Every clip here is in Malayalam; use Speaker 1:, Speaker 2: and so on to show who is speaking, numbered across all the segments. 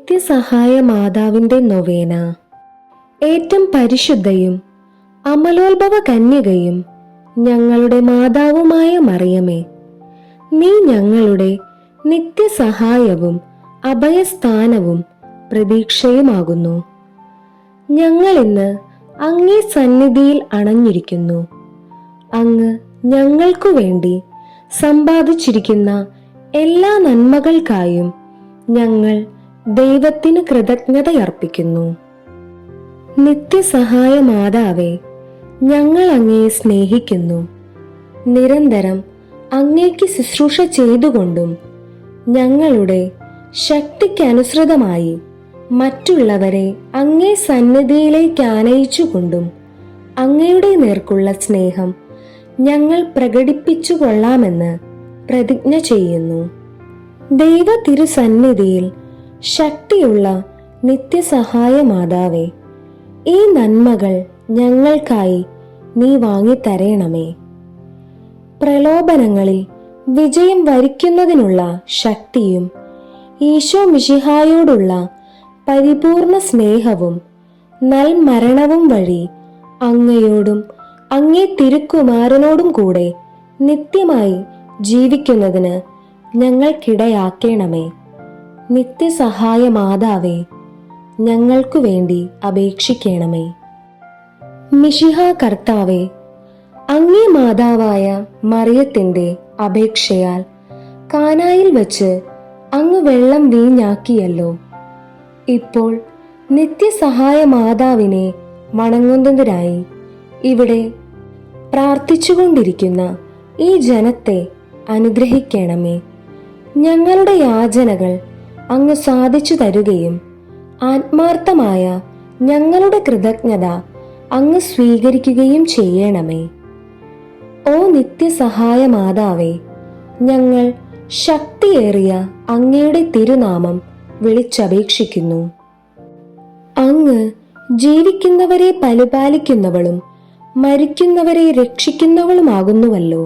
Speaker 1: നിത്യസഹായ മാതാവിന്റെ നൊവേന. ഏറ്റവും പരിശുദ്ധയും അമലോത്ഭവ കന്യകയും ഞങ്ങളുടെ മാതാവുമായ മറിയമേ, നീ ഞങ്ങളുടെ നിത്യസഹായവും അഭയസ്ഥാനവും പ്രതീക്ഷയുമാകുന്നു. ഞങ്ങൾ ഇന്ന് അങ്ങേ സന്നിധിയിൽ അണഞ്ഞിരിക്കുന്നു. അങ്ങ് ഞങ്ങൾക്കു വേണ്ടി സമ്പാദിച്ചിരിക്കുന്ന എല്ലാ നന്മകൾക്കായും ഞങ്ങൾ ദൈവത്തിന് കൃതജ്ഞതയർപ്പിക്കുന്നു. നിത്യസഹായ മാതാവേ, ഞങ്ങൾ അങ്ങയെ സ്നേഹിക്കുന്നു. നിരന്തരം അങ്ങേക്ക് ശുശ്രൂഷ ചെയ്തുകൊണ്ടും ഞങ്ങളുടെ ശക്തിക്കനുസൃതമായി മറ്റുള്ളവരെ അങ്ങേ സന്നിധിയിലേക്ക് ആനയിച്ചുകൊണ്ടും അങ്ങയുടെ നേർക്കുള്ള സ്നേഹം ഞങ്ങൾ പ്രകടിപ്പിച്ചു കൊള്ളാമെന്ന് പ്രതിജ്ഞ ചെയ്യുന്നു. ദൈവ തിരുസന്നിധിയിൽ ശക്തിയുള്ള നിത്യസഹായ മാതാവേ, ഈ നന്മകൾ ഞങ്ങൾക്കായി നീ വാങ്ങിത്തരേണമേ. പ്രലോഭനങ്ങളിൽ വിജയം വരിക്കുന്നതിനുള്ള ശക്തിയും ഈശോ മിശിഹായോടുള്ള പരിപൂർണ സ്നേഹവും നൽമരണവും വഴി അങ്ങയോടും അങ്ങേ തിരുക്കുമാരനോടും കൂടെ നിത്യമായി ജീവിക്കുന്നതിന് ഞങ്ങൾക്കിടയാക്കേണമേ. നിത്യസഹായ മാതാവേ, ഞങ്ങൾക്കു വേണ്ടി അപേക്ഷിക്കണമേ. മിശിഹ കർത്താവേ, അങ്ങേ മാതാവായ മറിയത്തിന്റെ അപേക്ഷയാൽ കാനായിൽ വച്ച് അങ്ങ് വെള്ളം വീഞ്ഞാക്കിയല്ലോ. ഇപ്പോൾ നിത്യസഹായ മാതാവിനെ വണങ്ങുന്നതിനായി ഇവിടെ പ്രാർത്ഥിച്ചുകൊണ്ടിരിക്കുന്ന ഈ ജനത്തെ അനുഗ്രഹിക്കണമേ. ഞങ്ങളുടെ യാചനകൾ അങ്ങ് സാധിച്ചു തരുകയും ആത്മാർത്ഥമായ ഞങ്ങളുടെ കൃതജ്ഞത അങ്ങ് സ്വീകരിക്കുകയും ചെയ്യണമേ. ഓ നിത്യസഹായ മാതാവേ, ഞങ്ങൾ ശക്തിയേറിയ അങ്ങയുടെ തിരുനാമം വിളിച്ചപേക്ഷിക്കുന്നു. അങ്ങ് ജീവിക്കുന്നവരെ പരിപാലിക്കുന്നവളും മരിക്കുന്നവരെ രക്ഷിക്കുന്നവളുമാകുന്നുവല്ലോ.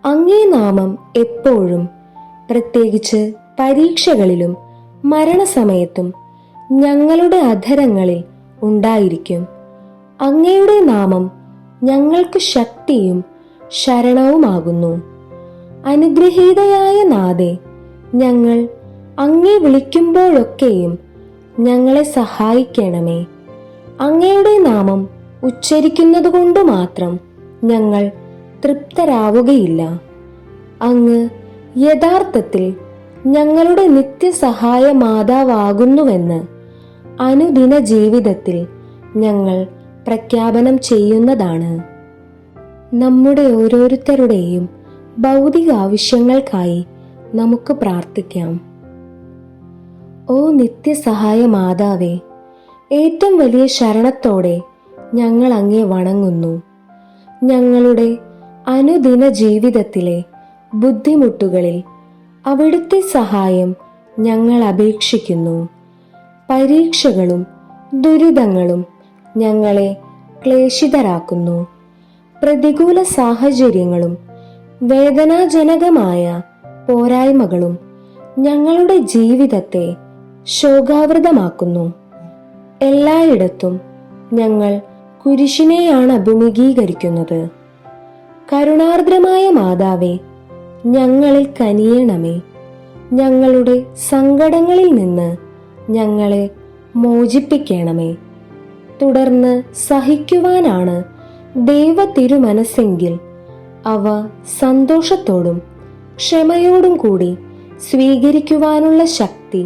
Speaker 1: അങ്ങേ നാമം എപ്പോഴും, പ്രത്യേകിച്ച് പരീക്ഷകളിലും മരണസമയത്തും ഞങ്ങളുടെ അധരങ്ങളിൽ ഉണ്ടായിരിക്കും. അങ്ങയുടെ നാമം ഞങ്ങൾക്ക് ശക്തിയും ശരണവുമാകുന്നു. അനുഗ്രഹീതയായ നാഥേ, ഞങ്ങൾ അങ്ങേ വിളിക്കുമ്പോഴൊക്കെയും ഞങ്ങളെ സഹായിക്കണമേ. അങ്ങയുടെ നാമം ഉച്ചരിക്കുന്നതുകൊണ്ട് മാത്രം ഞങ്ങൾ തൃപ്തരാവുകയില്ല. അങ്ങ് യഥാർത്ഥത്തിൽ ഞങ്ങളുടെ നിത്യസഹായ മാതാവാകുന്നുവെന്ന് അനുദിന ജീവിതത്തിൽ ഞങ്ങൾ പ്രഖ്യാപനം ചെയ്യുന്നതാണ്. നമ്മുടെ ഓരോരുത്തരുടെയും ഭൗതിക ആവശ്യങ്ങൾക്കായി നമുക്ക് പ്രാർത്ഥിക്കാം. ഓ നിത്യസഹായ മാതാവേ, ഏറ്റവും വലിയ ശരണത്തോടെ ഞങ്ങൾ അങ്ങേ വണങ്ങുന്നു. ഞങ്ങളുടെ അനുദിന ജീവിതത്തിലെ ബുദ്ധിമുട്ടുകളിൽ അവിടുത്തെ സഹായം ഞങ്ങൾ അപേക്ഷിക്കുന്നു. പരീക്ഷകളും ദുരിതങ്ങളും ഞങ്ങളെ ക്ലേശിതരാക്കുന്നു. പ്രതികൂല സാഹചര്യങ്ങളും വേദനാജനകമായ പോരായ്മകളും ഞങ്ങളുടെ ജീവിതത്തെ ശോകാവൃതമാക്കുന്നു. എല്ലായിടത്തും ഞങ്ങൾ കുരിശിനെയാണ് അഭിമുഖീകരിക്കുന്നത്. കരുണാർദ്രമായ മാതാവേ, ഞങ്ങളിൽ കനിയണമേ. ഞങ്ങളുടെ സങ്കടങ്ങളിൽ നിന്ന് ഞങ്ങളെ മോചിപ്പിക്കണമേ. തുടർന്ന് സഹിക്കുവാനാണ് ദൈവ തിരുമനസ്സെങ്കിൽ അവ സന്തോഷത്തോടും ക്ഷമയോടും കൂടി സ്വീകരിക്കുവാനുള്ള ശക്തി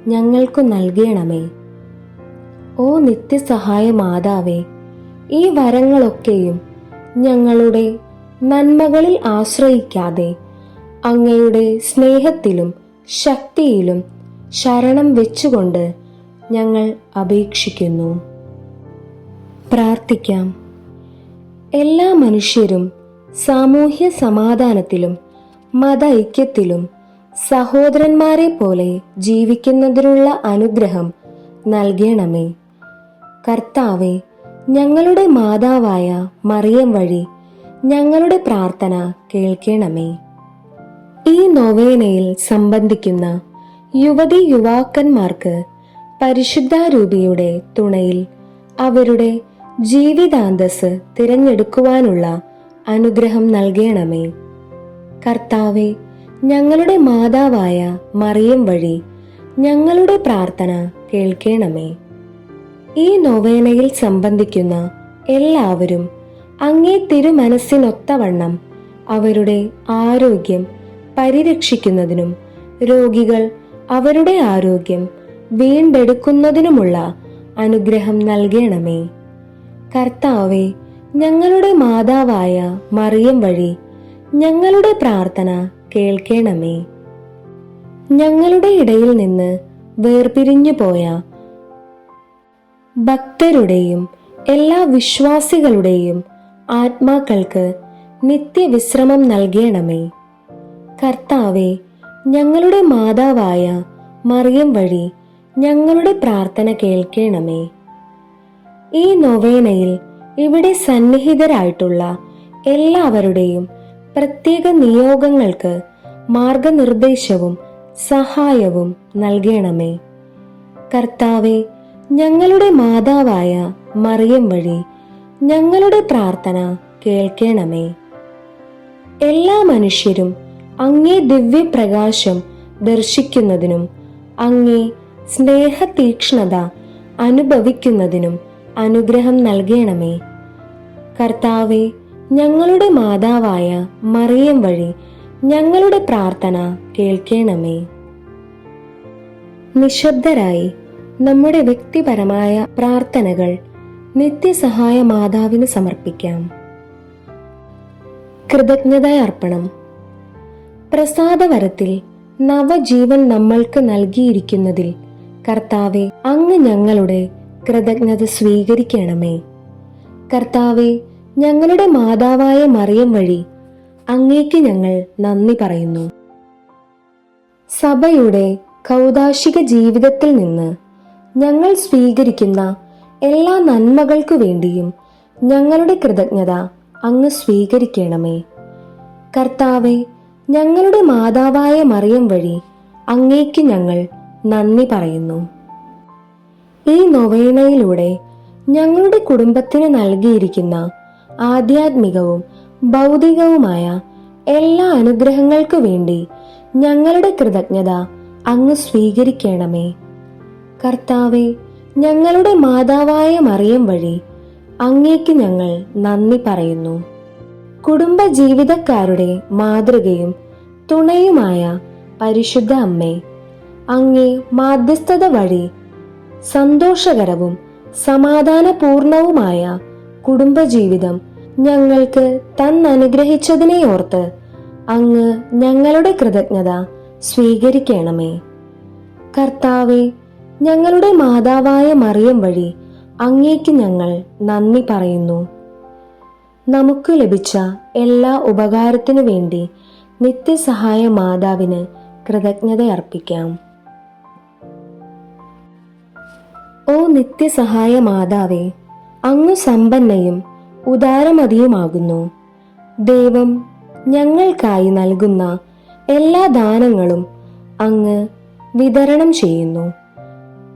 Speaker 1: ഞങ്ങൾക്കു നൽകണമേ. ഓ നിത്യസഹായ മാതാവേ, ഈ വരങ്ങളൊക്കെയും ഞങ്ങളുടെ നന്മകളിൽ ആശ്രയിക്കാതെ അങ്ങയുടെ സ്നേഹത്തിലും ശക്തിയിലും ശരണം വെച്ചുകൊണ്ട് ഞങ്ങൾ അപേക്ഷിക്കുന്നു. പ്രാർത്ഥിക്കാം. എല്ലാ മനുഷ്യരും സാമൂഹ്യ സമാധാനത്തിലും മത ഐക്യത്തിലും സഹോദരന്മാരെ പോലെ ജീവിക്കുന്നതിനുള്ള അനുഗ്രഹം നൽകണമേ. കർത്താവെ, ഞങ്ങളുടെ മാതാവായ മറിയം വഴി ഞങ്ങളുടെ പ്രാർത്ഥന കേൾക്കണമേ. ഈ നൊവേനയിൽ സംബന്ധിക്കുന്ന യുവതി യുവാക്കന്മാർക്ക് പരിശുദ്ധാരൂപിയുടെ തുണയിൽ അവരുടെ ജീവിതാന്തസ് തിരഞ്ഞെടുക്കുവാനുള്ള അനുഗ്രഹം നൽകണമേ. കർത്താവെ, ഞങ്ങളുടെ മാതാവായ മറിയം വഴി ഞങ്ങളുടെ പ്രാർത്ഥന കേൾക്കണമേ. ഈ നൊവേനയിൽ സംബന്ധിക്കുന്ന എല്ലാവരും അങ്ങേ തിരുമനസ്സിനൊത്തവണ്ണം അവരുടെ ആരോഗ്യം പരിരക്ഷിക്കുന്നതിനും രോഗികൾ അവരുടെ ആരോഗ്യം വീണ്ടെടുക്കുന്നതിനുമുള്ള അനുഗ്രഹം നൽകണമേ. കർത്താവെ, ഞങ്ങളുടെ മാതാവായ മറിയം വഴി ഞങ്ങളുടെ പ്രാർത്ഥന കേൾക്കണമേ. ഞങ്ങളുടെ ഇടയിൽ നിന്ന് വേർപിരിഞ്ഞു പോയ ഭക്തരുടെയും എല്ലാ വിശ്വാസികളുടെയും ആത്മാക്കൾക്ക് നിത്യവിശ്രമം നൽകണമേ. കർത്താവെ, ഞങ്ങളുടെ മാതാവായ മറിയം വഴി ഞങ്ങളുടെ പ്രാർത്ഥന കേൾക്കണമേ. ഈ നൊവേനയിൽ ഇവിടെ സന്നിഹിതരായിട്ടുള്ള എല്ലാവരുടെയും പ്രത്യേക നിയോഗങ്ങൾക്ക് മാർഗനിർദ്ദേശവും സഹായവും നൽകണമേ. കർത്താവെ, ഞങ്ങളുടെ മാതാവായ മറിയം വഴി ഞങ്ങളുടെ പ്രാർത്ഥന കേൾക്കണമേ. എല്ലാ മനുഷ്യരും അങ്ങേ ദിവ്യപ്രകാശം ദർശിക്കുന്നതിനും അങ്ങേ സ്നേഹതീക്ഷ്ണത അനുഭവിക്കുന്നതിനും അനുഗ്രഹം നൽകണമേ. കർത്താവെ, ഞങ്ങളുടെ മാതാവായ മറിയം വഴി ഞങ്ങളുടെ പ്രാർത്ഥന കേൾക്കണമേ. നിശബ്ദരായി നമ്മുടെ വ്യക്തിപരമായ പ്രാർത്ഥനകൾ നിത്യസഹായ മാതാവിന് സമർപ്പിക്കാം. കൃതജ്ഞതാർപ്പണം. പ്രസാദവരത്തിൽ നവജീവൻ നമ്മൾക്ക് നൽകിയിരിക്കുന്നതിൽ കർത്താവെ, അങ്ങ് ഞങ്ങളുടെ കൃതജ്ഞത സ്വീകരിക്കണമേ. കർത്താവെ, ഞങ്ങളുടെ മാതാവായ മറിയം വഴി അങ്ങേക്ക് ഞങ്ങൾ നന്ദി പറയുന്നു. സഭയുടെ കൗദാശിക ജീവിതത്തിൽ നിന്ന് ഞങ്ങൾ സ്വീകരിക്കുന്ന എല്ലാ നന്മകൾക്കു വേണ്ടിയും ഞങ്ങളുടെ കൃതജ്ഞത അങ്ങ് സ്വീകരിക്കണമേ. കർത്താവെ, ഞങ്ങളുടെ മാതാവായ മറിയം വഴി അങ്ങേക്ക് ഞങ്ങൾ നന്ദി പറയുന്നു. ഈ നൊവേനയിലൂടെ ഞങ്ങളുടെ കുടുംബത്തിന് നൽകിയിരിക്കുന്ന ആധ്യാത്മികവും ഭൗതികവുമായ എല്ലാ അനുഗ്രഹങ്ങൾക്കു വേണ്ടി ഞങ്ങളുടെ കൃതജ്ഞത അങ്ങ് സ്വീകരിക്കണമേ. കർത്താവെ, ഞങ്ങളുടെ മാതാവായ മറിയം വഴി അങ്ങേക്ക് ഞങ്ങൾ നന്ദി പറയുന്നു. കുടുംബ ജീവിതക്കാരുടെ മാതൃകയും തുണയുമായ പരിശുദ്ധ അമ്മേ, അങ്ങേ മാധ്യസ്ഥത വഴി സന്തോഷകരവും സമാധാനപൂർണവുമായ കുടുംബജീവിതം ഞങ്ങൾക്ക് തന്നനുഗ്രഹിച്ചതിനെ ഓർത്ത് അങ്ങ് ഞങ്ങളുടെ കൃതജ്ഞത സ്വീകരിക്കണമേ. കർത്താവെ, ഞങ്ങളുടെ മാതാവായ മറിയം വഴി അങ്ങേക്ക് ഞങ്ങൾ നന്ദി പറയുന്നു. നമുക്ക് ലഭിച്ച എല്ലാ ഉപകാരത്തിനു വേണ്ടി നിത്യസഹായ മാതാവിന് കൃതജ്ഞത അർപ്പിക്കാം. ഓ നിത്യസഹായ മാതാവേ, അങ്ങ് സമ്പന്നയും ഉദാരമതിയുമാകുന്നു. ദൈവം ഞങ്ങൾക്കായി നൽകുന്ന എല്ലാ ദാനങ്ങളും അങ്ങ് വിതരണം ചെയ്യുന്നു.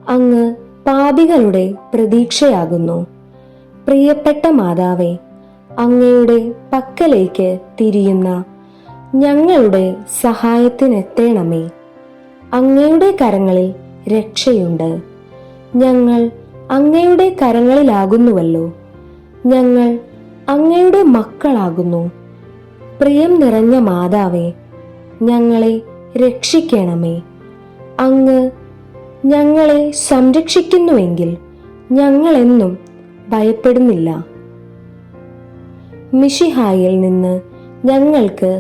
Speaker 1: അങ്ങ് പാപികളുടെ പ്രതീക്ഷയാകുന്നു. പ്രിയപ്പെട്ട മാതാവേ, അങ്ങയുടെ പക്കലേക്ക് തിരിയുന്ന ഞങ്ങളുടെ സഹായത്തിനെത്തേണമേ. അങ്ങയുടെ കരങ്ങളിൽ രക്ഷയുണ്ട്. ഞങ്ങൾ അങ്ങയുടെ കരങ്ങളിലാകുന്നുവല്ലോ. ഞങ്ങൾ അങ്ങയുടെ മക്കളാകുന്നു. പ്രിയം നിറഞ്ഞ മാതാവേ, ഞങ്ങളെ രക്ഷിക്കണമേ. അങ്ങ് ഞങ്ങളെ സംരക്ഷിക്കുന്നുവെങ്കിൽ ഞങ്ങളെന്നും ഭയപ്പെടുന്നില്ല. മിശിഹായിൽ നിന്ന് ഞങ്ങൾക്ക്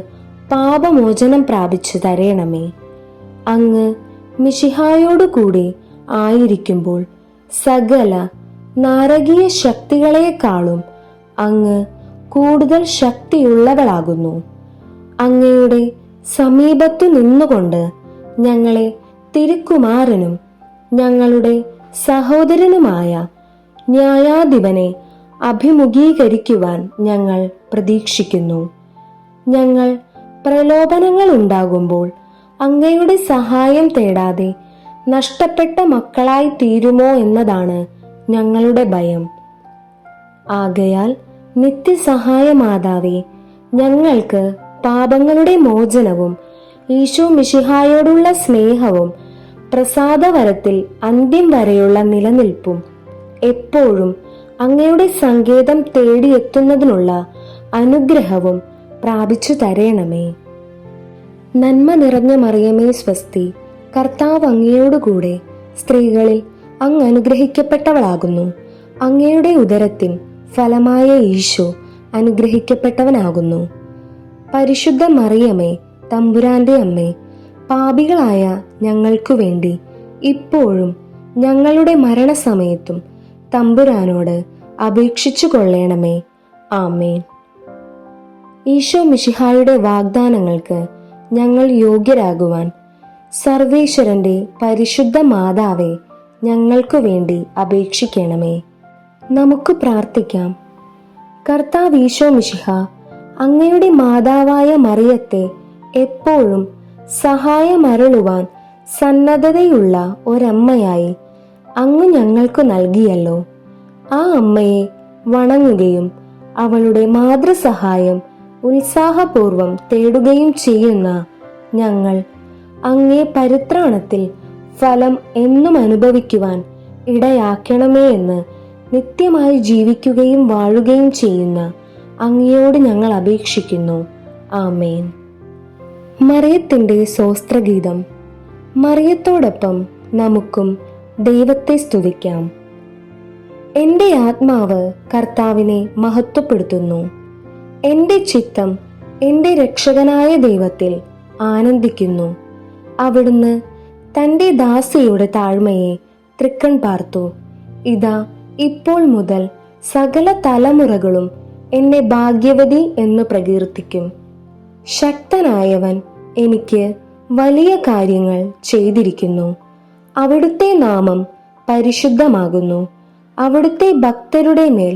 Speaker 1: പാപമോചനം പ്രാപിച്ചു തരണമേ. അങ്ങ് മിശിഹായോടുകൂടി ആയിരിക്കുമ്പോൾ സകല നാരകീയ ശക്തികളെക്കാളും അങ്ങ് കൂടുതൽ ശക്തിയുള്ളവളാകുന്നു. അങ്ങയുടെ സമീപത്തു നിന്നുകൊണ്ട് ഞങ്ങളെ തിരുക്കുമാരനും ഞങ്ങളുടെ സഹോദരനുമായ ന്യായാധിപനെ അഭിമുഖീകരിക്കുവാൻ ഞങ്ങൾ പ്രതീക്ഷിക്കുന്നു. ഞങ്ങൾ പ്രലോഭനങ്ങൾ ഉണ്ടാകുമ്പോൾ അങ്ങയുടെ സഹായം തേടാതെ നഷ്ടപ്പെട്ട മക്കളായി തീരുമോ എന്നതാണ് ഞങ്ങളുടെ ഭയം. ആകയാൽ നിത്യസഹായ മാതാവേ, ഞങ്ങൾക്ക് പാപങ്ങളുടെ മോചനവും ഈശോ മിശിഹായോടുള്ള സ്നേഹവും പ്രസാദവരത്തിൽ അന്ത്യം വരെയുള്ള നിലനിൽപ്പും എപ്പോഴും അങ്ങയുടെ സങ്കേതം തേടിയെത്തുന്നതിനുള്ള അനുഗ്രഹവും പ്രാപിച്ചു തരേണമേ. നന്മ നിറഞ്ഞ മറിയമേ സ്വസ്തി, കർത്താവ് അങ്ങയോടുകൂടെ സ്ത്രീകളിൽ അങ്ങ് അനുഗ്രഹിക്കപ്പെട്ടവളാകുന്നു. അങ്ങയുടെ ഉദരത്തിൻ ഫലമായ ഈശോ അനുഗ്രഹിക്കപ്പെട്ടവനാകുന്നു. പരിശുദ്ധ മറിയമേ, തമ്പുരാന്റെ അമ്മേ, പാപികളായ ഞങ്ങൾക്കു വേണ്ടി ഇപ്പോഴും ഞങ്ങളുടെ മരണസമയത്തും തമ്പുരാനോട് അപേക്ഷിച്ചു കൊള്ളണമേ. ആമേൻ. ഈശോ മിശിഹായുടെ വാഗ്ദാനങ്ങൾക്ക് ഞങ്ങൾ യോഗ്യരാകുവാൻ സർവേശ്വരന്റെ പരിശുദ്ധ മാതാവേ, ഞങ്ങൾക്കു വേണ്ടി അപേക്ഷിക്കണമേ. നമുക്ക് പ്രാർത്ഥിക്കാം. കർത്താവ് ഈശോ മിശിഹ അങ്ങയുടെ മാതാവായ മറിയത്തെ എപ്പോഴും സഹായമരുളുവാൻ സന്നദ്ധതയുള്ള ഒരമ്മയായി അങ്ങ് ഞങ്ങൾക്ക് നൽകിയല്ലോ. ആ അമ്മയെ വണങ്ങുകയും അവളുടെ മാതൃസഹായം ഉത്സാഹപൂർവം തേടുകയും ചെയ്യുന്ന ഞങ്ങൾ അങ്ങേ പരിത്രാണത്തിൽ ഫലം എന്നും അനുഭവിക്കുവാൻ ഇടയാക്കണമേ എന്ന് നിത്യമായി ജീവിക്കുകയും വാഴുകയും ചെയ്യുന്ന അങ്ങയോട് ഞങ്ങൾ അപേക്ഷിക്കുന്നു. ആമേൻ. മറിയത്തിന്റെ സ്തോത്രഗീതം. മറിയത്തോടൊപ്പം നമുക്കും ദൈവത്തെ സ്തുതിക്കാം. എൻ്റെ ആത്മാവ് കർത്താവിനെ മഹത്വപ്പെടുത്തുന്നു. എൻ്റെ ചിത്തം എൻ്റെ രക്ഷകനായ ദൈവത്തിൽ ആനന്ദിക്കുന്നു. അവിടുന്ന് തൻ്റെ ദാസിയുടെ താഴ്മയെ തൃക്കൺ പാർത്തു. ഇതാ, ഇപ്പോൾ മുതൽ സകല തലമുറകളും എന്നെ ഭാഗ്യവതി എന്ന് പ്രകീർത്തിക്കും. ശക്തനായവൻ എനിക്ക് വലിയ കാര്യങ്ങൾ ചെയ്തിരിക്കുന്നു. അവിടുത്തെ നാമം പരിശുദ്ധമാകുന്നു. അവിടുത്തെ ഭക്തരുടെ മേൽ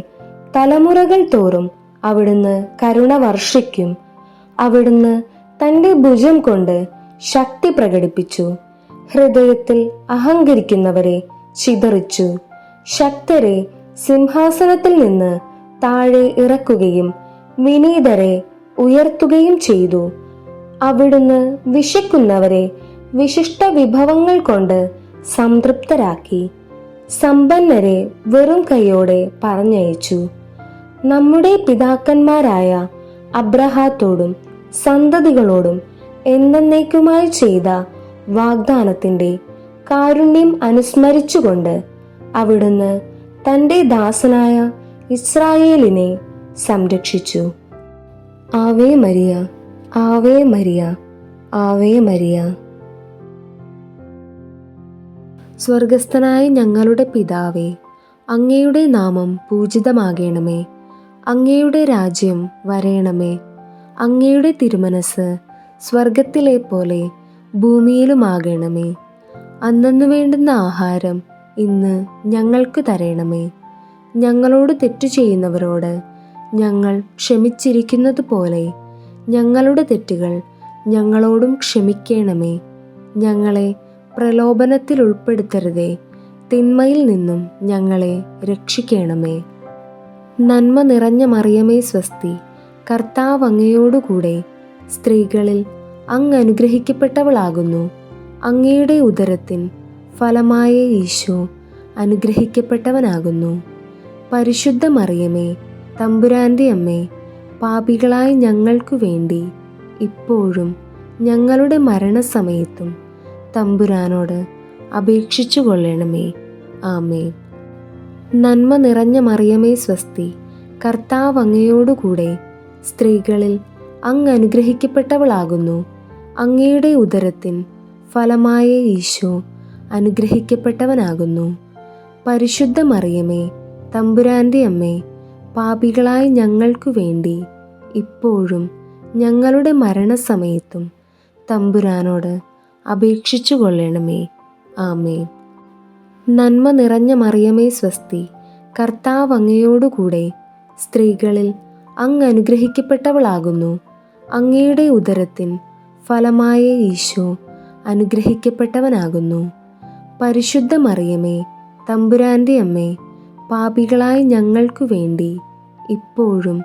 Speaker 1: തലമുറകൾ തോറും അവിടുന്ന് കരുണ വർഷിക്കും. അവിടുന്ന് തൻ്റെ ഭുജം കൊണ്ട് ശക്തി പ്രകടിപ്പിച്ചു. ഹൃദയത്തിൽ അഹങ്കരിക്കുന്നവരെ ചിതറിച്ചു. ശക്തരെ സിംഹാസനത്തിൽ നിന്ന് താഴെ ഇറക്കുകയും വിനീതരെ ഉയർത്തുകയും ചെയ്തു. അവിടുന്ന് വിശക്കുന്നവരെ വിശിഷ്ട വിഭവങ്ങൾ കൊണ്ട് സംതൃപ്തരാക്കി. സമ്പന്നരെ വെറും കൈയോടെ പറഞ്ഞയച്ചു. നമ്മുടെ പിതാക്കന്മാരായ അബ്രഹാത്തോടും സന്തതികളോടും എന്നേക്കുമായി ചെയ്ത വാഗ്ദാനത്തിന്റെ കാരുണ്യം അനുസ്മരിച്ചുകൊണ്ട് അവിടുന്ന് തൻ്റെ ദാസനായ ഇസ്രായേലിനെ സംരക്ഷിച്ചു. Ave Maria, Ave Maria, Ave Maria. സ്വർഗസ്ഥനായ ഞങ്ങളുടെ പിതാവേ, അങ്ങയുടെ നാമം പൂജിതമാകണമേ. അങ്ങയുടെ രാജ്യം വരേണമേ. അങ്ങയുടെ തിരുമനസ് സ്വർഗത്തിലെ പോലെ ഭൂമിയിലുമാകണമേ. അന്നന്നു വേണ്ടുന്ന ആഹാരം ഇന്ന് ഞങ്ങൾക്ക് തരണമേ. ഞങ്ങളോട് തെറ്റു ചെയ്യുന്നവരോട് ഞങ്ങൾ ക്ഷമിച്ചിരിക്കുന്നത് പോലെ ഞങ്ങളുടെ തെറ്റുകൾ ഞങ്ങളോടും ക്ഷമിക്കണമേ. ഞങ്ങളെ പ്രലോഭനത്തിൽ ഉൾപ്പെടുത്തരുതേ, തിന്മയിൽ നിന്നും ഞങ്ങളെ രക്ഷിക്കണമേ. നന്മ നിറഞ്ഞ മറിയമേ സ്വസ്തി, കർത്താവ് അങ്ങയോടുകൂടെ സ്ത്രീകളിൽ അങ്ങ് അനുഗ്രഹിക്കപ്പെട്ടവളാകുന്നു. അങ്ങയുടെ ഉദരത്തിൻ ഫലമായ ഈശോ അനുഗ്രഹിക്കപ്പെട്ടവനാകുന്നു. പരിശുദ്ധ മറിയമേ, തമ്പുരാന്റെ അമ്മേ, പാപികളായ ഞങ്ങൾക്കു വേണ്ടി ഇപ്പോഴും ഞങ്ങളുടെ മരണസമയത്തും തമ്പുരാനോട് അപേക്ഷിച്ചു കൊള്ളണമേ. ആമേൻ. നന്മ നിറഞ്ഞ മറിയമേ സ്വസ്തി, കർത്താവ് അങ്ങയോടുകൂടെ സ്ത്രീകളിൽ അങ്ങ് അനുഗ്രഹിക്കപ്പെട്ടവളാകുന്നു. അങ്ങയുടെ ഉദരത്തിൻ ഫലമായ ഈശോ അനുഗ്രഹിക്കപ്പെട്ടവനാകുന്നു. പരിശുദ്ധ മറിയമേ, തമ്പുരാന്റെ അമ്മേ, പാപികളായ ഞങ്ങൾക്കു വേണ്ടി ഇപ്പോഴും ഞങ്ങളുടെ മരണസമയത്തും തമ്പുരാനോട് അപേക്ഷിച്ചു കൊള്ളണമേ. ആമേൻ. നന്മ നിറഞ്ഞ മറിയമേ സ്വസ്തി, കർത്താവ് അങ്ങയോടുകൂടെ സ്ത്രീകളിൽ അങ്ങ് അനുഗ്രഹിക്കപ്പെട്ടവളാകുന്നു. അങ്ങയുടെ ഉദരത്തിൻ ഫലമായ ഈശോ അനുഗ്രഹിക്കപ്പെട്ടവനാകുന്നു. പരിശുദ്ധ മറിയമേ, തമ്പുരാൻ്റെ അമ്മേ, പാപികളായ ഞങ്ങൾക്കു വേണ്ടി ഇപ്പോഴും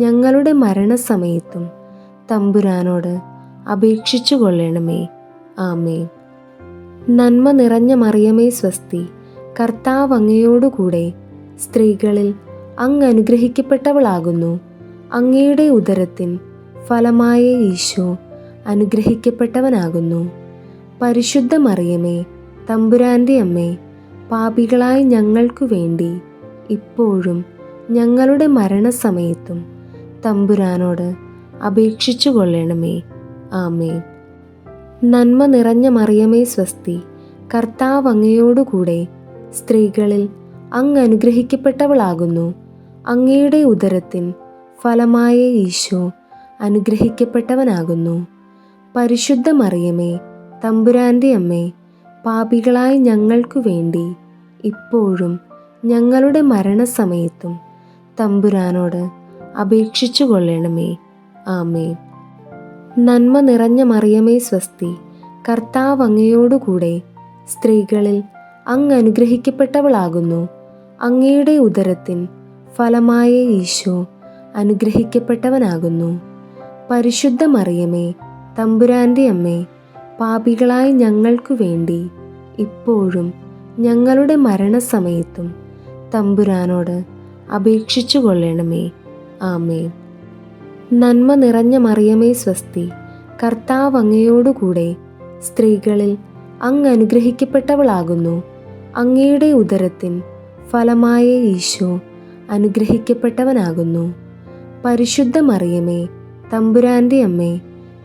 Speaker 1: ഞങ്ങളുടെ മരണസമയത്തും തമ്പുരാനോട് അപേക്ഷിച്ചു കൊള്ളണമേ. ആമേൻ. നന്മ നിറഞ്ഞ മറിയമേ സ്വസ്തി, കർത്താവ് അങ്ങയോടുകൂടെ സ്ത്രീകളിൽ അങ്ങ് അനുഗ്രഹിക്കപ്പെട്ടവളാകുന്നു. അങ്ങയുടെ ഉദരത്തിൻ ഫലമായ ഈശോ അനുഗ്രഹിക്കപ്പെട്ടവനാകുന്നു. പരിശുദ്ധ മറിയമേ, തമ്പുരാൻ്റെ അമ്മേ, പാപികളായ ഞങ്ങൾക്കു വേണ്ടി ഇപ്പോഴും ഞങ്ങളുടെ മരണസമയത്തും തമ്പുരാനോട് അപേക്ഷിച്ചു കൊള്ളണമേ. ആമേൻ. നന്മ നിറഞ്ഞ മറിയമേ സ്വസ്തി, കർത്താവ് അങ്ങയോടുകൂടെ സ്ത്രീകളിൽ അങ്ങ് അനുഗ്രഹിക്കപ്പെട്ടവളാകുന്നു. അങ്ങയുടെ ഉദരത്തിൻ ഫലമായ ഈശോ അനുഗ്രഹിക്കപ്പെട്ടവനാകുന്നു. പരിശുദ്ധ മറിയമേ, തമ്പുരാൻ്റെ അമ്മേ, പാപികളായ ഞങ്ങൾക്കു വേണ്ടി ഇപ്പോഴും ഞങ്ങളുടെ മരണസമയത്തും തമ്പുരാനോട് അപേക്ഷിച്ചു കൊള്ളണമേ. ആമേൻ. നന്മ നിറഞ്ഞ മറിയമേ സ്വസ്തി, കർത്താവ് അങ്ങയോടുകൂടെ സ്ത്രീകളിൽ അങ്ങ് അനുഗ്രഹിക്കപ്പെട്ടവളാകുന്നു. അങ്ങയുടെ ഉദരത്തിൻ ഫലമായ ഈശോ അനുഗ്രഹിക്കപ്പെട്ടവനാകുന്നു. പരിശുദ്ധ മറിയമേ, തമ്പുരാൻ്റെ അമ്മേ, പാപികളായ ഞങ്ങൾക്കു വേണ്ടി ഇപ്പോഴും ഞങ്ങളുടെ മരണസമയത്തും തമ്പുരാനോട് അപേക്ഷിച്ചു കൊള്ളണമേ. ആമേൻ. നന്മ നിറഞ്ഞ മറിയമേ സ്വസ്തി, കർത്താവ് അങ്ങയോടുകൂടെ സ്ത്രീകളിൽ അങ്ങ് അനുഗ്രഹിക്കപ്പെട്ടവളാകുന്നു. അങ്ങയുടെ ഉദരത്തിൻ ഫലമായ ഈശോ അനുഗ്രഹിക്കപ്പെട്ടവനാകുന്നു. പരിശുദ്ധ മറിയമേ, തമ്പുരാൻ്റെ അമ്മേ,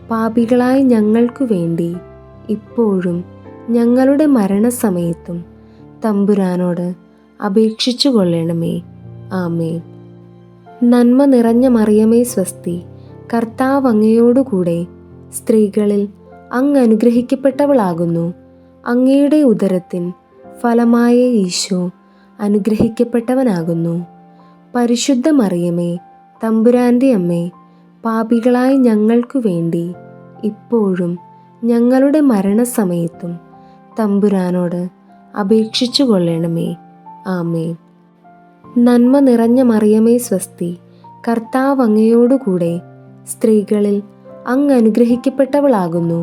Speaker 1: പാപികളായ ഞങ്ങൾക്കു വേണ്ടി ഇപ്പോഴും ഞങ്ങളുടെ മരണസമയത്തും തമ്പുരാനോട് അപേക്ഷിച്ചു കൊള്ളണമേ. ആമേൻ. നന്മ നിറഞ്ഞ മറിയമേ സ്വസ്തി, കർത്താവ് അങ്ങയോടുകൂടെ സ്ത്രീകളിൽ അങ്ങ് അനുഗ്രഹിക്കപ്പെട്ടവളാകുന്നു. അങ്ങയുടെ ഉദരത്തിൻ ഫലമായ ഈശോ അനുഗ്രഹിക്കപ്പെട്ടവനാകുന്നു. പരിശുദ്ധ മറിയമേ, തമ്പുരാൻ്റെ അമ്മേ, പാപികളായ ഞങ്ങൾക്കു വേണ്ടി ഇപ്പോഴും ഞങ്ങളുടെ മരണസമയത്തും തമ്പുരാനോട് അപേക്ഷിച്ചു കൊള്ളണമേ. ആമേൻ. നന്മ നിറഞ്ഞ മറിയമേ സ്വസ്തി, കർത്താവ് അങ്ങയോടുകൂടെ സ്ത്രീകളിൽ അങ്ങ് അനുഗ്രഹിക്കപ്പെട്ടവളാകുന്നു.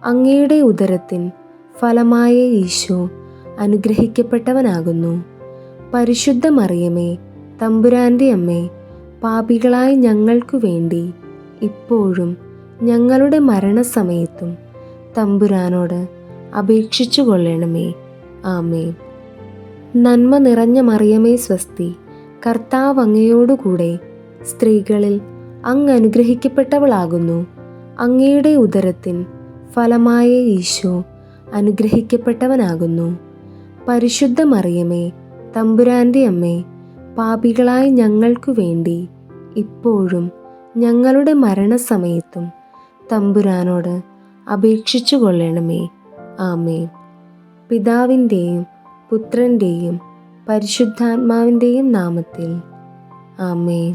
Speaker 1: അങ്ങയുടെ ഉദരത്തിൻ ഫലമായ ഈശോ അനുഗ്രഹിക്കപ്പെട്ടവനാകുന്നു. പരിശുദ്ധ മറിയമേ, തമ്പുരാൻ്റെ അമ്മേ, പാപികളായ ഞങ്ങൾക്കു വേണ്ടി ഇപ്പോഴും ഞങ്ങളുടെ മരണസമയത്തും തമ്പുരാനോട് അപേക്ഷിച്ചു കൊള്ളണമേ. ആമേൻ. നന്മ നിറഞ്ഞ മറിയമേ സ്വസ്തി, കർത്താവ് അങ്ങയോടുകൂടെ സ്ത്രീകളിൽ അങ്ങ് അനുഗ്രഹിക്കപ്പെട്ടവളാകുന്നു. അങ്ങയുടെ ഉദരത്തിൻ ഫലമായ ഈശോ അനുഗ്രഹിക്കപ്പെട്ടവനാകുന്നു. പരിശുദ്ധ മറിയമേ, തമ്പുരാൻ്റെ അമ്മേ, പാപികളായ ഞങ്ങൾക്കു വേണ്ടി ഇപ്പോഴും ഞങ്ങളുടെ മരണസമയത്തും തമ്പുരാനോട് അപേക്ഷിച്ചു കൊള്ളണമേ. ആമേൻ. പിതാവിൻ്റെയും പുത്രൻ്റെയും പരിശുദ്ധാത്മാവിൻ്റെയും നാമത്തിൽ. ആമേൻ.